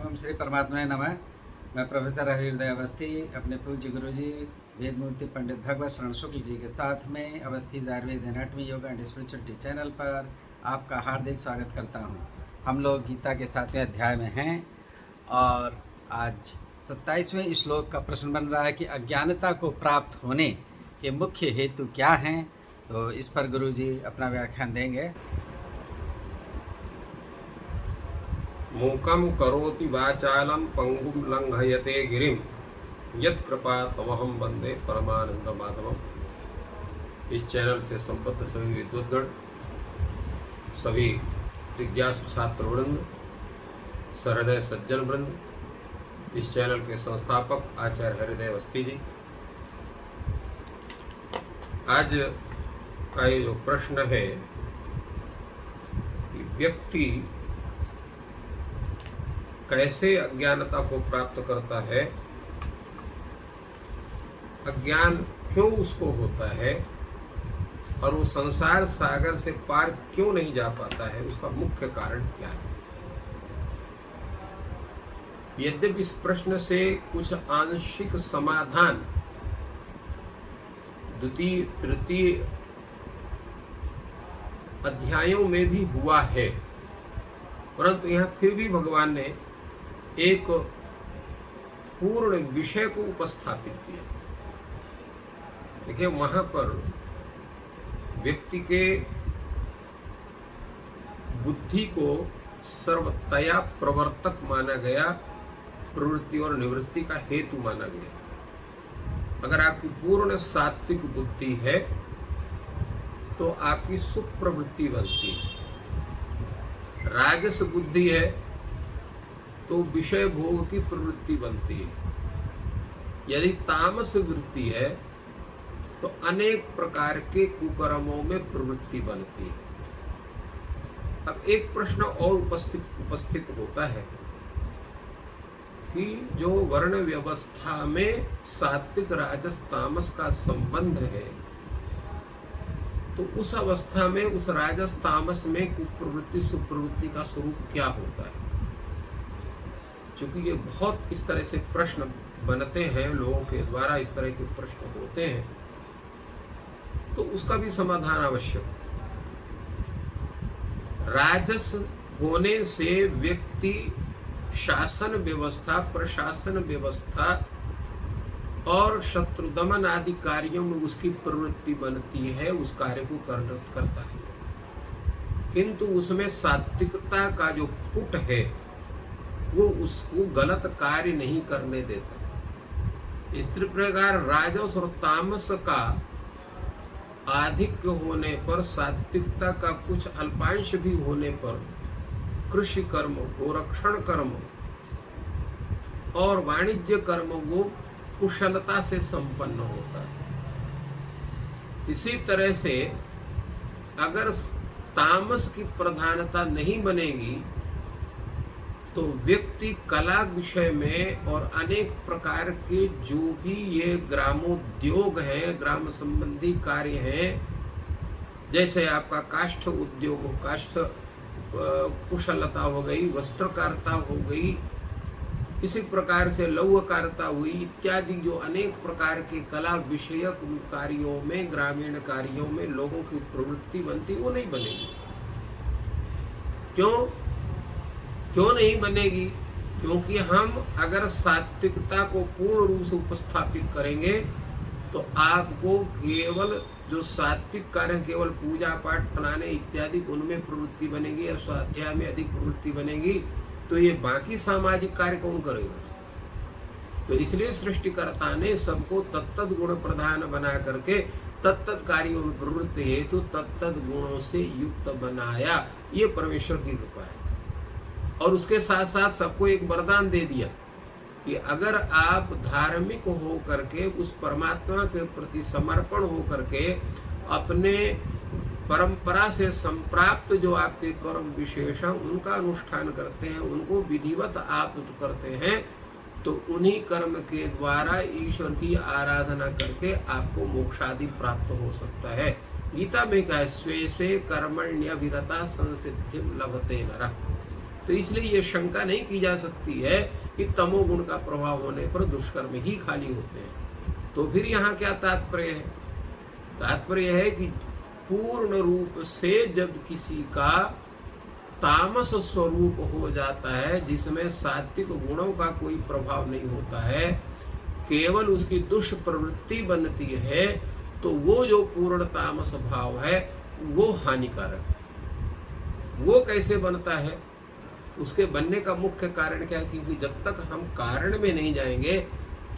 ओम श्री परमात्मा नमः। मैं प्रोफेसर हृदय अवस्थी अपने पूज्य गुरुजी वेदमूर्ति पंडित भगवत शरण शुक्ल जी के साथ में Awasthi Ayurveda anatomy yoga and spirituality channel पर आपका हार्दिक स्वागत करता हूं। हम लोग गीता के 7वें अध्याय में हैं और आज 27वें श्लोक का प्रश्न बन रहा है कि अज्ञानता को प्राप्त होने के मुख्य हेतु क्या हैं। तो इस पर गुरुजी अपना व्याख्यान देंगे। मूकं करोति वाचालं पंगुं लंघयते गिरिं यत्कृपा तमहं वंदे परमानंद माधवम। इस चैनल से संबद्ध सभी विद्वद्गण, सभी जिज्ञासु छात्र वृंद, सहृदय सज्जन वृंद, इस चैनल के संस्थापक आचार्य हृदय अवस्थी जी, आज का ये जो प्रश्न है कि व्यक्ति कैसे अज्ञानता को प्राप्त करता है, अज्ञान क्यों उसको होता है और वो संसार सागर से पार क्यों नहीं जा पाता है, उसका मुख्य कारण क्या है। यद्यपि इस प्रश्न से कुछ आंशिक समाधान द्वितीय तृतीय अध्यायों में भी हुआ है, परंतु यहाँ फिर भी भगवान ने एक पूर्ण विषय को उपस्थापित किया। देखिए, वहां पर व्यक्ति के बुद्धि को सर्वतया प्रवर्तक माना गया, प्रवृत्ति और निवृत्ति का हेतु माना गया। अगर आपकी पूर्ण सात्विक बुद्धि है तो आपकी सुख प्रवृत्ति बनती है। राजस बुद्धि है तो विषय भोग की प्रवृत्ति बनती है। यदि तामस वृत्ति है तो अनेक प्रकार के कुकर्मों में प्रवृत्ति बनती है। अब एक प्रश्न और उपस्थित होता है कि जो वर्ण व्यवस्था में सात्विक राजस तामस का संबंध है, तो उस अवस्था में उस राजस तामस में कुप्रवृत्ति सुप्रवृत्ति का स्वरूप क्या होता है। चूंकि ये बहुत इस तरह से प्रश्न बनते हैं, लोगों के द्वारा इस तरह के प्रश्न होते हैं, तो उसका भी समाधान आवश्यक है। राजस होने से व्यक्ति शासन व्यवस्था, प्रशासन व्यवस्था और शत्रु दमन आदि कार्यों में उसकी प्रवृत्ति बनती है, उस कार्य को करता है, किंतु उसमें सात्विकता का जो पुट है वो उसको गलत कार्य नहीं करने देता। इस प्रकार राजस और तामस का आधिक्य होने पर, सात्विकता का कुछ अल्पांश भी होने पर कृषि कर्म, गोरक्षण कर्म और वाणिज्य कर्म वो कुशलता से संपन्न होता है। इसी तरह से अगर तामस की प्रधानता नहीं बनेगी तो व्यक्ति कला विषय में और अनेक प्रकार के जो भी ये ग्रामोद्योग हैं, ग्राम संबंधी कार्य हैं, जैसे आपका काष्ठ उद्योग, काष्ठ कुशलता हो गई, वस्त्रकारिता हो गई, इसी प्रकार से लौहकारिता हुई, इत्यादि जो अनेक प्रकार के कला विषयक कार्यों में, ग्रामीण कार्यों में लोगों की प्रवृत्ति बनती, वो नहीं बनेगी। क्यों नहीं बनेगी? क्योंकि हम अगर सात्विकता को पूर्ण रूप से उपस्थापित करेंगे तो आपको केवल जो सात्विक कार्य, केवल पूजा पाठ बनाने इत्यादि उनमें प्रवृत्ति बनेगी या स्वाध्याय में अधिक प्रवृत्ति बनेगी, तो ये बाकी सामाजिक कार्य कौन करेगा? तो इसलिए सृष्टिकर्ता ने सबको तत्त गुण प्रधान बना करके तत्त कार्यों में प्रवृत्ति हेतु तत्त गुणों से युक्त बनाया। ये परमेश्वर की कृपा है। और उसके साथ साथ सबको एक वरदान दे दिया कि अगर आप धार्मिक हो करके, उस परमात्मा के प्रति समर्पण हो करके अपने परंपरा से संप्राप्त जो आपके कर्म विशेष हैं उनका अनुष्ठान करते हैं, उनको विधिवत आप करते हैं, तो उन्हीं कर्म के द्वारा ईश्वर की आराधना करके आपको मोक्षादि प्राप्त हो सकता है। गीता में कहा है, स्वे स्वे कर्मण्यभिरता संसिद्धिं लभते नरः। तो इसलिए ये शंका नहीं की जा सकती है कि तमोगुण का प्रभाव होने पर दुष्कर्म ही खाली होते हैं। तो फिर यहाँ क्या तात्पर्य है? तात्पर्य है कि पूर्ण रूप से जब किसी का तामस स्वरूप हो जाता है, जिसमें सात्विक गुणों का कोई प्रभाव नहीं होता है, केवल उसकी दुष्प्रवृत्ति बनती है, तो वो जो पूर्ण तामस भाव है वो हानिकारक है। वो कैसे बनता है? उसके बनने का मुख्य कारण क्या है? क्योंकि जब तक हम कारण में नहीं जाएंगे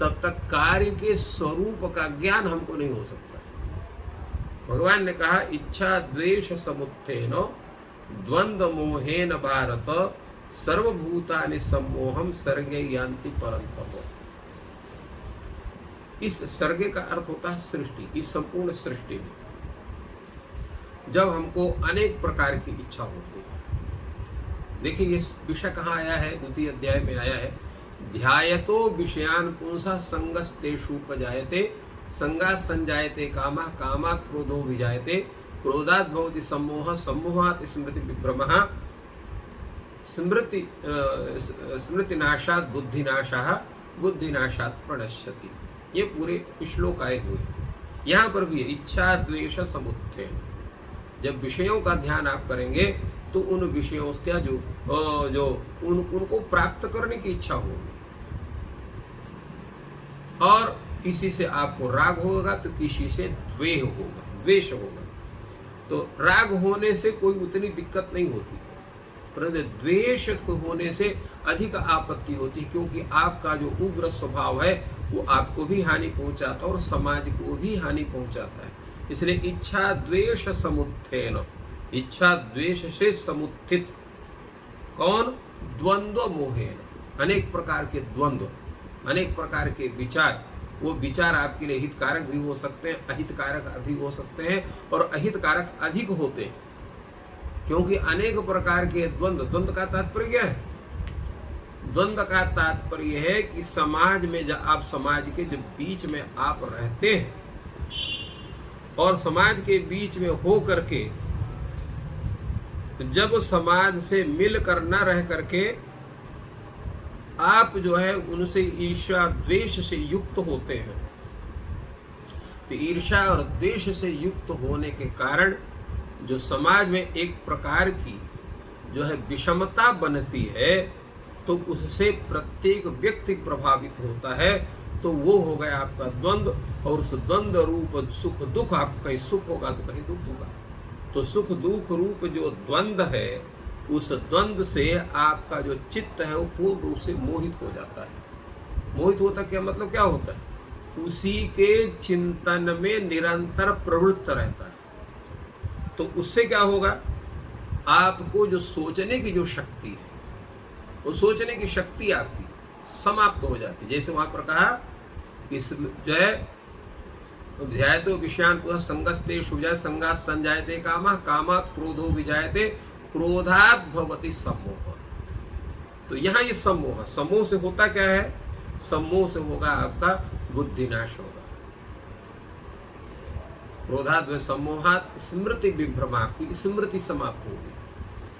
तब तक कार्य के स्वरूप का ज्ञान हमको नहीं हो सकता। भगवान ने कहा, इच्छा द्वेष समुत्थेन द्वंद्व मोहेन भारत सर्वभूतानि सम्मोहम सर्गे यान्ति परन्तप। इस सर्गे का अर्थ होता है सृष्टि। इस संपूर्ण सृष्टि में जब हमको अनेक प्रकार की इच्छा होती है, देखिए ये विषय कहाँ आया है? द्वितीय अध्याय में आया है, ध्यायतो विषयान पुंसा संगस्तेषुपजायते संगात् संजायते कामः कामात् क्रोधो विजायते क्रोधात् भवति सम्मोहः सम्मोहात् स्मृति विभ्रमः स्मृतिनाशात् बुद्धिनाशः बुद्धिनाशात् प्रणश्यति। ये पूरे श्लोक आए हुए हैं। यहाँ पर भी इच्छा द्वेष समुत्थेन, जब विषयों का ध्यान आप करेंगे तो उन विषयों का उनको प्राप्त करने की इच्छा होगी, और किसी से आपको राग होगा तो किसी से द्वेष होगा। तो राग होने से कोई उतनी दिक्कत नहीं होती, परंतु द्वेष होने से अधिक आपत्ति होती है, क्योंकि आपका जो उग्र स्वभाव है वो आपको भी हानि पहुंचाता है और समाज को भी हानि पहुंचाता है। इसलिए इच्छा द्वेष समुत्थेन, इच्छा द्वेष से समुत्थित कौन? द्वंद्व मोहेन, अनेक प्रकार के द्वंद्व, अनेक प्रकार के विचार। वो विचार आपके लिए हितकारक भी हो सकते हैं, अहितकारक भी हो सकते हैं, और अहितकारक अधिक होते हैं, क्योंकि अनेक प्रकार के द्वंद्व। द्वंद्व का तात्पर्य क्या है? द्वंद्व का तात्पर्य है कि समाज में जब आप समाज के जब बीच में आप रहते हैं और समाज के बीच में हो करके जब समाज से मिलकर न रह करके आप जो है उनसे ईर्ष्या द्वेष से युक्त होते हैं, तो ईर्ष्या और द्वेष से युक्त होने के कारण जो समाज में एक प्रकार की जो है विषमता बनती है, तो उससे प्रत्येक व्यक्ति प्रभावित होता है। तो वो हो गया आपका द्वंद्व, और उस द्वंद्व रूप सुख दुख, आपको कहीं सुख होगा तो कहीं दुख होगा। तो सुख दुख रूप जो द्वंद्व है, उस द्वंद्व से आपका जो चित्त है वो पूर्ण रूप से मोहित हो जाता है। मोहित होता क्या मतलब क्या होता है? उसी के चिंतन में निरंतर प्रवृत्त रहता है। तो उससे क्या होगा? आपको जो सोचने की जो शक्ति है, वो सोचने की शक्ति आपकी समाप्त हो जाती है। जैसे वहां पर कहा इस जो है ध्यायतो विषयान पुनः संगस्तेषु संगात् संजायते कामः कामात् क्रोधो विजायते क्रोधात् भवति सम्मोह। तो यहाँ ये सम्मोह, सम्मोह से होता क्या है? सम्मोह से होगा आपका बुद्धिनाश होगा। क्रोधात् सम्मोहात् स्मृति विभ्रमा, आपकी स्मृति समाप्त होगी।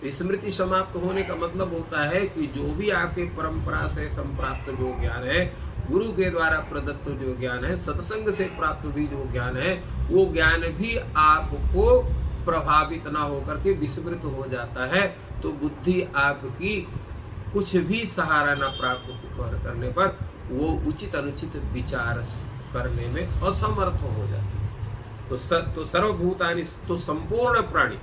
तो स्मृति समाप्त होने का मतलब होता है कि जो भी आपके परंपरा से संप्राप्त जो ज्ञान है, गुरु के द्वारा प्रदत्त जो ज्ञान है, सत्संग से प्राप्त भी जो ज्ञान है, वो ज्ञान भी आपको प्रभावित ना होकर के विस्मृत हो जाता है। तो बुद्धि आपकी कुछ भी सहारा ना प्राप्त करने पर वो उचित अनुचित विचार करने में असमर्थ हो जाती है। तो सर्वभूतानि, तो संपूर्ण प्राणी,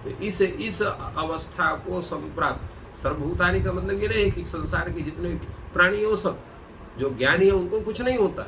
तो इस अवस्था को संप्राप्त। सर्वभूतानि का मतलब ये नहीं है कि संसार के जितने प्राणी हैं वो सब, जो ज्ञानी है उनको कुछ नहीं होता।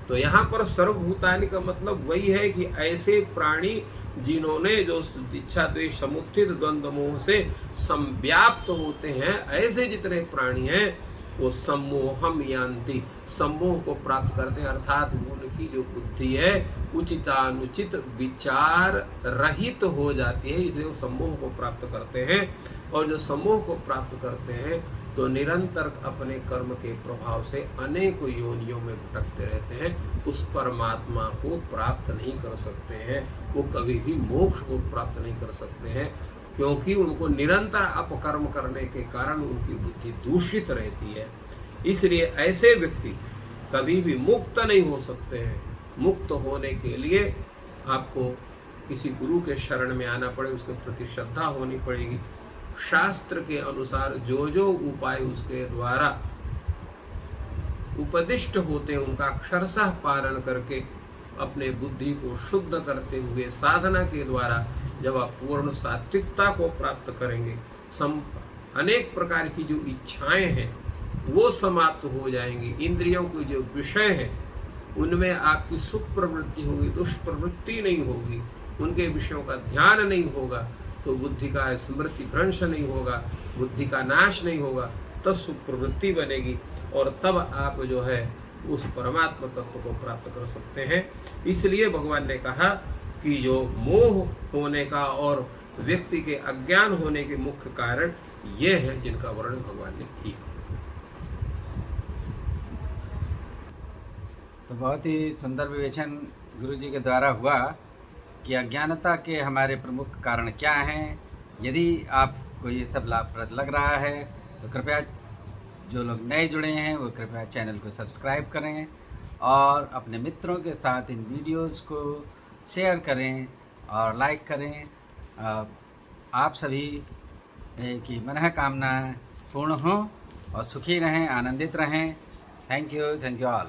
तो यहाँ पर सर्वभूतानि का मतलब वही है कि ऐसे प्राणी जिन्होंने जो इच्छा द्वेष समुत्थित द्वंद्व मोह से संव्याप्त होते हैं, ऐसे जितने प्राणी हैं वो सम्मोहम यान्ति, सम्मोह को प्राप्त करते हैं। अर्थात उनकी जो बुद्धि है उचितानुचित विचार रहित हो जाती है, इसलिए वो सम्मोह को प्राप्त करते हैं। और जो सम्मोह को प्राप्त करते हैं तो निरंतर अपने कर्म के प्रभाव से अनेक योनियों में भटकते रहते हैं, उस परमात्मा को प्राप्त नहीं कर सकते हैं, वो कभी भी मोक्ष को प्राप्त नहीं कर सकते हैं। क्योंकि उनको निरंतर अपकर्म करने के कारण उनकी बुद्धि दूषित रहती है। इसलिए ऐसे व्यक्ति कभी भी मुक्त नहीं हो सकते हैं। मुक्त होने के लिए आपको किसी गुरु के शरण में आना पड़े, उसके प्रति श्रद्धा होनी पड़ेगी। शास्त्र के अनुसार जो जो उपाय उसके द्वारा उपदिष्ट होते हैं उनका अक्षरशः पालन करके अपने बुद्धि को शुद्ध करते हुए साधना के द्वारा जब आप पूर्ण सात्विकता को प्राप्त करेंगे, अनेक प्रकार की जो इच्छाएं हैं वो समाप्त हो जाएंगी। इंद्रियों के जो विषय हैं उनमें आपकी सुख प्रवृत्ति होगी, दुष्प्रवृत्ति नहीं होगी, उनके विषयों का ध्यान नहीं होगा, तो बुद्धि का स्मृति भ्रंश नहीं होगा, बुद्धि का नाश नहीं होगा, तब सुख प्रवृत्ति बनेगी और तब आप जो है उस परमात्मा तत्व को प्राप्त कर सकते हैं। इसलिए भगवान ने कहा कि जो मोह होने का और व्यक्ति के अज्ञान होने के मुख्य कारण ये हैं जिनका वर्णन भगवान ने किया। तो बहुत ही सुंदर विवेचन गुरु जी के द्वारा हुआ कि अज्ञानता के हमारे प्रमुख कारण क्या हैं। यदि आपको ये सब लाभप्रद लग रहा है तो कृपया जो लोग नए जुड़े हैं वो कृपया चैनल को सब्सक्राइब करें और अपने मित्रों के साथ इन वीडियोस को शेयर करें और लाइक करें। आप सभी की मनोकामना पूर्ण हो और सुखी रहें, आनंदित रहें। Thank you all.